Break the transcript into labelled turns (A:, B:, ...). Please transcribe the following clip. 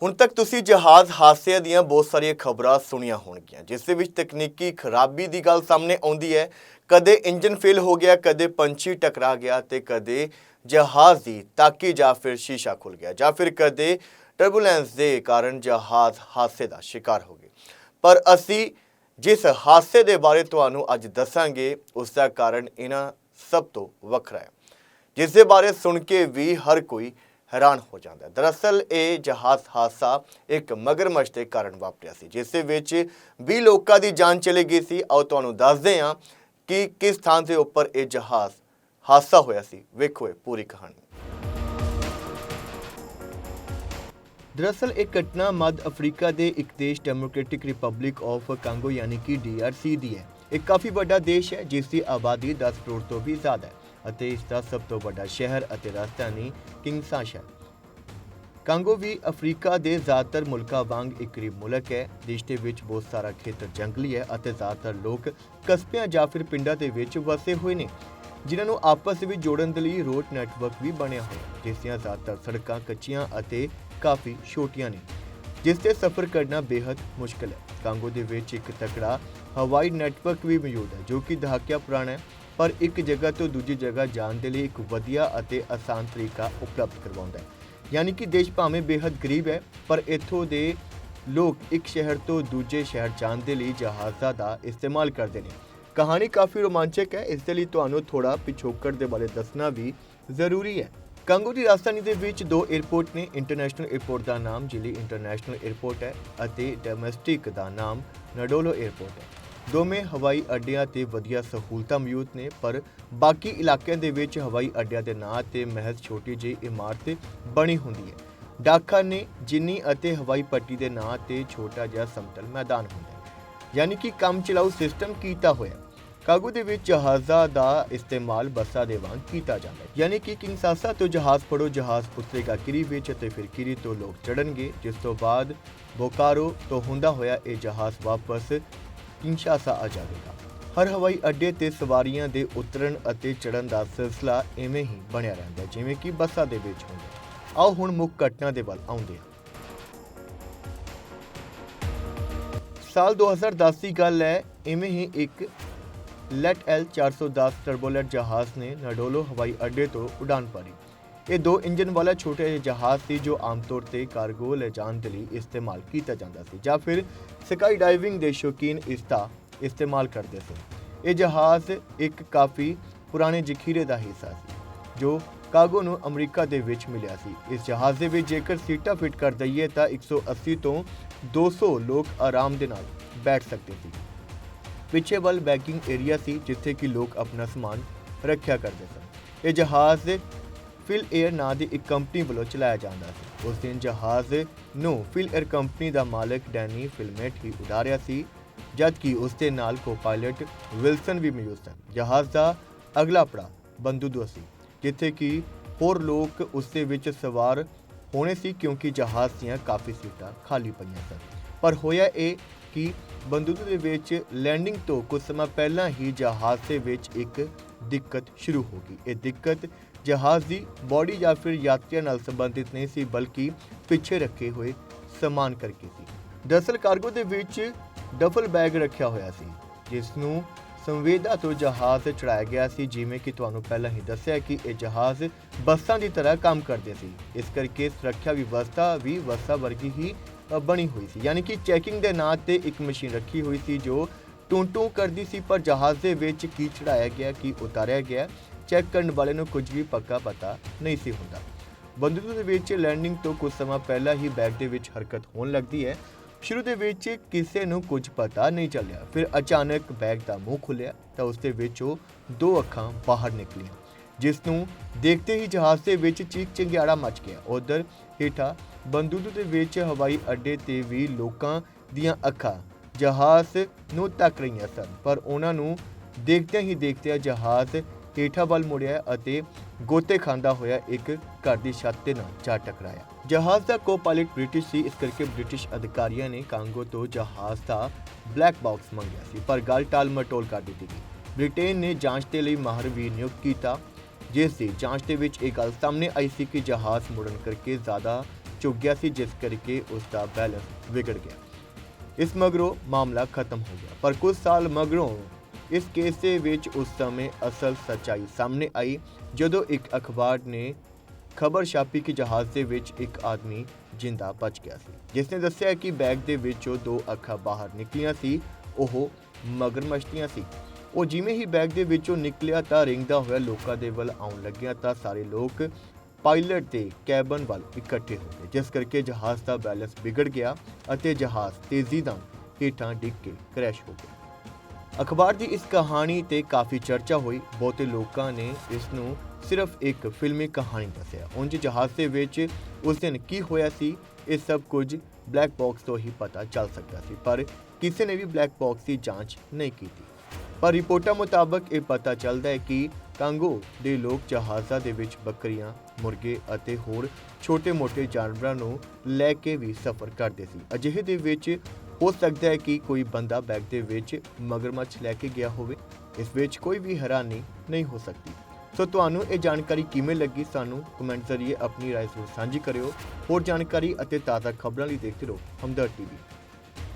A: ਹੁਣ ਤੱਕ ਤੁਸੀਂ ਜਹਾਜ਼ ਹਾਦਸੇ ਦੀਆਂ ਬਹੁਤ ਸਾਰੀਆਂ ਖਬਰਾਂ ਸੁਣੀਆਂ ਹੋਣਗੀਆਂ ਜਿਸ ਦੇ ਵਿੱਚ ਤਕਨੀਕੀ ਖਰਾਬੀ ਦੀ ਗੱਲ ਸਾਹਮਣੇ ਆਉਂਦੀ ਹੈ। ਕਦੇ ਇੰਜਨ ਫੇਲ ਹੋ ਗਿਆ, ਕਦੇ ਪੰਛੀ ਟਕਰਾ ਗਿਆ ਤੇ ਕਦੇ ਜਹਾਜ਼ ਦੀ ਤਾਕੀ ਜਾਂ ਫਿਰ ਸ਼ੀਸ਼ਾ ਖੁੱਲ ਗਿਆ ਜਾਂ ਫਿਰ ਕਦੇ ਟਰਬੂਲੈਂਸ ਦੇ ਕਾਰਨ ਜਹਾਜ਼ ਹਾਦਸੇ ਦਾ ਸ਼ਿਕਾਰ ਹੋ ਗਏ। ਪਰ ਅਸੀਂ ਜਿਸ ਹਾਦਸੇ ਦੇ ਬਾਰੇ ਤੁਹਾਨੂੰ ਅੱਜ ਦੱਸਾਂਗੇ ਉਸ ਦਾ ਕਾਰਨ ਇਹਨਾਂ ਸਭ ਤੋਂ ਵੱਖਰਾ ਹੈ, ਜਿਸ ਦੇ ਬਾਰੇ ਸੁਣ ਕੇ ਵੀ ਹਰ ਕੋਈ हैरान हो जाता है। दरअसल ये जहाज हादसा एक मगरमच्छ के कारण वापरिया सी, जिस दे विच 20 लोगों की जान चली गई सी। आओ तुहानूं दसदे हां कि किस स्थान के उपर ये जहाज हादसा होया सी। वेखो पूरी कहानी। दरअसल एक घटना मध्य अफ्रीका के एक देश डेमोक्रेटिक रिपब्लिक ऑफ कांगो यानी कि DRC दी है। एक काफ़ी बड़ा देश है जिसकी आबादी 10 करोड़ तो भी ज़्यादा है ਅਤੇ ਇਸ ਦਾ ਸਭ ਤੋਂ ਵੱਡਾ ਸ਼ਹਿਰ ਅਤੇ ਰਾਜਧਾਨੀ ਕਿੰਗਸ਼ਾਸਾ ਹੈ। ਕਾਂਗੋ ਵੀ ਅਫਰੀਕਾ ਦੇ ਜ਼ਿਆਦਾਤਰ ਮੁਲਕਾਂ ਵਾਂਗ ਇੱਕ ਗਰੀਬ ਮੁਲਕ ਹੈ। ਦੇਸ਼ ਦੇ ਵਿੱਚ ਬਹੁਤ ਸਾਰਾ ਖੇਤਰ ਜੰਗਲੀ ਹੈ ਅਤੇ ਜ਼ਿਆਦਾਤਰ ਲੋਕ ਕਸਬਿਆਂ ਜਾਂ ਫਿਰ ਪਿੰਡਾਂ ਦੇ ਵਿੱਚ ਵਸੇ ਹੋਏ ਨੇ, ਜਿਨ੍ਹਾਂ ਨੂੰ ਆਪਸ ਵਿੱਚ ਜੋੜਨ ਦੇ ਲਈ ਰੋਡ ਨੈਟਵਰਕ ਵੀ ਬਣਿਆ ਹੋਇਆ, ਜਿਸ ਦੀਆਂ ਜ਼ਿਆਦਾਤਰ ਸੜਕਾਂ ਕੱਚੀਆਂ ਅਤੇ ਕਾਫੀ ਛੋਟੀਆਂ ਨੇ, ਜਿਸ ਤੇ ਸਫ਼ਰ ਕਰਨਾ ਬੇहद ਮੁਸ਼ਕਲ ਹੈ। ਕਾਂਗੋ ਦੇ ਵਿੱਚ ਇੱਕ ਤਕੜਾ ਹਵਾਈ ਨੈਟਵਰਕ ਵੀ ਮੌਜੂਦ ਹੈ ਜੋ ਕਿ ਦਹਾਕਿਆਂ ਪੁਰਾਣਾ ਹੈ, पर एक जगह तो दूजी जगह जाने के लिए एक वधिया ਅਤੇ आसान तरीका उपलब्ध करवाउंदा है। यानी कि देश भावें बेहद गरीब है पर इत्थों के लोग एक शहर तो दूजे शहर जाने के लिए जहाज़ां का इस्तेमाल करते हैं। कहानी काफ़ी रोमांचक है, इस लिए तुहानूं थोड़ा पिछोकड़ के बारे दसना भी जरूरी है। कांगो की राजधानी के विच 2 एयरपोर्ट ने। इंटरनेशनल एयरपोर्ट का नाम जिली इंटरनेशनल एयरपोर्ट है और डोमेस्टिक का नाम नडोलो एयरपोर्ट है। दोवें हवाई अड्डियां ते वधिया सहूलतां मौजूद ने, पर बाकी इलाकों के विच हवाई अड्डियां के नां ते महज छोटी जी इमारत बनी होंदी है। डाकखाने जिन्नी अते हवाई पट्टी के नां ते छोटा जिहा समतल मैदान होंदा है, यानी कि काम चलाऊ सिस्टम कीता होया। कांगो दे विच जहाज़ां दा इस्तेमाल बसां दे वांग कीता जांदा है, यानी कि किंगशासा तो जहाज़ फड़ो, जहाज़ उतरेगा किरी विच ते फिर किरी तो लोग चढ़नगे, जिस तो बाद बोकारो तो हुंदा होया ये जहाज़ वापस किंगशासा आ जाएगा। हर हवाई अड्डे ते सवारियां दे उतरन अते चढ़न दा सिलसिला इवें ही बनिया रहिंदा जिवें कि बसां दे विच हुंदा। आओ हुण मुੱਖ घटना दे वल आउंदे हां। साल 2010 की गल है, इवें ही एक लेट L 410 टर्बोलेट जहाज़ ने नडोलो हवाई अड्डे तो उड़ान भरी। ये 2 इंजन वाला छोटा जिहा जहाज़ सी जो आम तौर पर कार्गो ले जाने के लिए इस्तेमाल किया जाता सी या फिर स्काई डाइविंग के शौकीन इसका इस्तेमाल करते थे। ये जहाज़ एक काफ़ी पुराने जखीरे का हिस्सा सी जो कांगो नूं अमरीका दे विच मिलिया सी। इस जहाज़ दे विच जेकर सीटां फिट कर दईए तो 180 तो 200 लोग आराम दे नाल बैठ सकते थे। पिछे वल बैगिंग एरिया सी जिथे कि लोग अपना समान रखिया करते सन। ये जहाज़ फिल एयर नां दी एक कंपनी वालों चलाया जाता है। उस दिन जहाज़ नूं फिल एयर कंपनी का मालिक डैनी फिलमेट ही उड़ा रहा सी, जबकि उसके नाल को पायलट विल्सन भी मौजूद सन। जहाज़ का अगला पड़ाव बंदूदो सी जिथे कि होर लोग उसदे विच सवार होने सी क्योंकि जहाज़ दीआं काफ़ी सीटां खाली पईआं सन। पर होया ये कि बंदूदो दे विच लैंडिंग तो कुछ समय पहला ही जहाज़ दे विच एक दिक्कत शुरू हो गई। ये दिक्कत जहाज़ की बॉडी या फिर यात्रियों नाल संबंधित नहीं सी बल्कि पिछे रखे हुए समान करके सी। दरअसल कार्गो दे विच डफल बैग रखा होया सी जिसनूं संवेदा तो जहाज़ चढ़ाया गया सी। जिवें कि तुहानूं पहला ही दस्सिया कि यह जहाज़ बसां की तरह काम करते सी, इस करके सुरक्षा व्यवस्था भी बसां वर्गी ही बनी हुई सी, यानी कि चैकिंग के नां ते एक मशीन रखी हुई सी जो टूं टूं करती सी। पर जहाज़ दे विच की चढ़ाया गया की उतारिया गया चैक करने वाले नूं कुछ भी पक्का पता नहीं सी हुंदा। बंदूक दे विच लैंडिंग तो कुछ समय पहला ही बैग दे विच हरकत होने लगती है। शुरू दे विच किसी नूं कुछ पता नहीं चलिया, फिर अचानक बैग का मूँह खुलिया तो उसदे विचों 2 अखां बाहर निकलियां, जिसनूं देखते ही जहाज़ दे विच चीख चिंगियाड़ा मच गया। उधर हेठा बंदूक दे विच हवाई अड्डे ते भी लोकां दीआं अखां जहाज़ नूं तक रहीआं सन, पर उन्हां नूं देखदे ही देखदे जहाज़ हेठा वल मुड़िया अते गोते खांदा होया एक घर की छत के नाल जा टकराया। जहाज़ का को पायलट ब्रिटिश सी, इस करके ब्रिटिश अधिकारियों ने कांगो तो जहाज़ का ब्लैक बॉक्स मंगया सी, पर गल टाल मटोल कर दी गई। ब्रिटेन ने जांच के लिए माहर भी नियुक्त किया, जिस दी जांच के विच एक गल सामने आई सी कि जहाज़ मुड़न करके ज़्यादा ਝੁਕ ਗਿਆ ਸੀ, ਜਿਸ ਕਰਕੇ ਉਸ ਦਾ बैलेंस ਵਿਗੜ ਗਿਆ। इस मगरों मामला खत्म हो गया, पर कुछ साल मगरों इस केस ਦੇ ਵਿੱਚ ਉਸ ਸਮੇਂ ਅਸਲ ਸੱਚਾਈ ਸਾਹਮਣੇ ਆਈ ਜਦੋਂ ਇੱਕ ਅਖਬਾਰ ਨੇ ਖਬਰ ਛਾਪੀ ਕਿ ਜਹਾਜ਼ ਦੇ ਵਿੱਚ ਇੱਕ ਆਦਮੀ ਜਿੰਦਾ ਬਚ ਗਿਆ ਸੀ, ਜਿਸ ਨੇ ਦੱਸਿਆ ਕਿ ਬੈਗ ਦੇ ਵਿੱਚੋਂ 2 ਅੱਖਾਂ ਬਾਹਰ ਨਿਕਲੀਆਂ ਸੀ। ਉਹ ਮਗਰਮੱਛੀਆਂ ਸੀ। ਉਹ ਜਿਵੇਂ ਹੀ ਬੈਗ ਦੇ ਵਿੱਚੋਂ ਨਿਕਲਿਆ ਤਾਂ ਰਿੰਗਦਾ ਹੋਇਆ ਲੋਕਾਂ ਦੇ ਵੱਲ ਆਉਣ ਲੱਗਿਆ ਤਾਂ ਸਾਰੇ ਲੋਕ ਪਾਇਲਟ ਦੇ ਕੈਬਨ ਵੱਲ ਇਕੱਠੇ ਹੋ ਗਏ, ਜਿਸ ਕਰਕੇ ਜਹਾਜ਼ ਦਾ ਬੈਲੈਂਸ ਵਿਗੜ ਗਿਆ ਅਤੇ ਜਹਾਜ਼ ਤੇਜ਼ੀ ਨਾਲ ਹੇਠਾਂ ਡਿੱਗ ਕੇ ਕ੍ਰੈਸ਼ ਹੋ ਗਿਆ। ਅਖਬਾਰ ਦੀ ਇਸ ਕਹਾਣੀ ਤੇ ਕਾਫੀ ਚਰਚਾ ਹੋਈ। ਬਹੁਤੇ ਲੋਕਾਂ ਨੇ ਇਸ ਨੂੰ ਸਿਰਫ ਇੱਕ ਫਿਲਮੀ ਕਹਾਣੀ ਦੱਸਿਆ। ਉਂਝ ਜਹਾਜ਼ ਦੇ ਵਿੱਚ ਉਸ ਦਿਨ ਕੀ ਹੋਇਆ ਸੀ, ਇਹ ਸਭ ਕੁਝ ਬਲੈਕ ਬਾਕਸ ਤੋਂ ਹੀ ਪਤਾ ਚੱਲ ਸਕਦਾ ਸੀ, ਪਰ ਕਿਸੇ ਨੇ ਵੀ ਬਲੈਕ ਬਾਕਸ ਦੀ ਜਾਂਚ ਨਹੀਂ ਕੀਤੀ। ਪਰ ਰਿਪੋਰਟਾਂ ਮੁਤਾਬਕ ਇਹ ਪਤਾ ਚੱਲਦਾ ਹੈ ਕਿ ਕਾਂਗੋ ਦੇ ਲੋਕ ਜਹਾਜ਼ਾਂ ਦੇ ਵਿੱਚ ਬੱਕਰੀਆਂ, ਮੁਰਗੇ ਅਤੇ ਹੋਰ ਛੋਟੇ-ਮੋਟੇ ਜਾਨਵਰਾਂ ਨੂੰ ਲੈ ਕੇ ਵੀ ਸਫ਼ਰ ਕਰਦੇ ਸੀ। ਅਜਿਹੇ ਦੇ ਵਿੱਚ ਹੋ ਸਕਦਾ ਹੈ ਕਿ ਕੋਈ ਬੰਦਾ ਬੈਗ ਦੇ ਵਿੱਚ ਮਗਰਮੱਛ ਲੈ ਕੇ ਗਿਆ ਹੋਵੇ। ਇਸ ਵਿੱਚ ਕੋਈ ਵੀ ਹੈਰਾਨੀ ਨਹੀਂ ਹੋ ਸਕਦੀ। ਸੋ ਤੁਹਾਨੂੰ ਇਹ ਜਾਣਕਾਰੀ ਕਿਵੇਂ ਲੱਗੀ, ਸਾਨੂੰ ਕਮੈਂਟ ਜ਼ਰੀਏ ਆਪਣੀ ਰਾਏ ਜ਼ਰੂਰ ਸਾਂਝੀ ਕਰਿਓ। ਹੋਰ ਜਾਣਕਾਰੀ ਅਤੇ ਤਾਜ਼ਾ ਖਬਰਾਂ ਲਈ ਦੇਖਦੇ ਰਹੋ ਹਮਦਰਦ ਟੀਵੀ।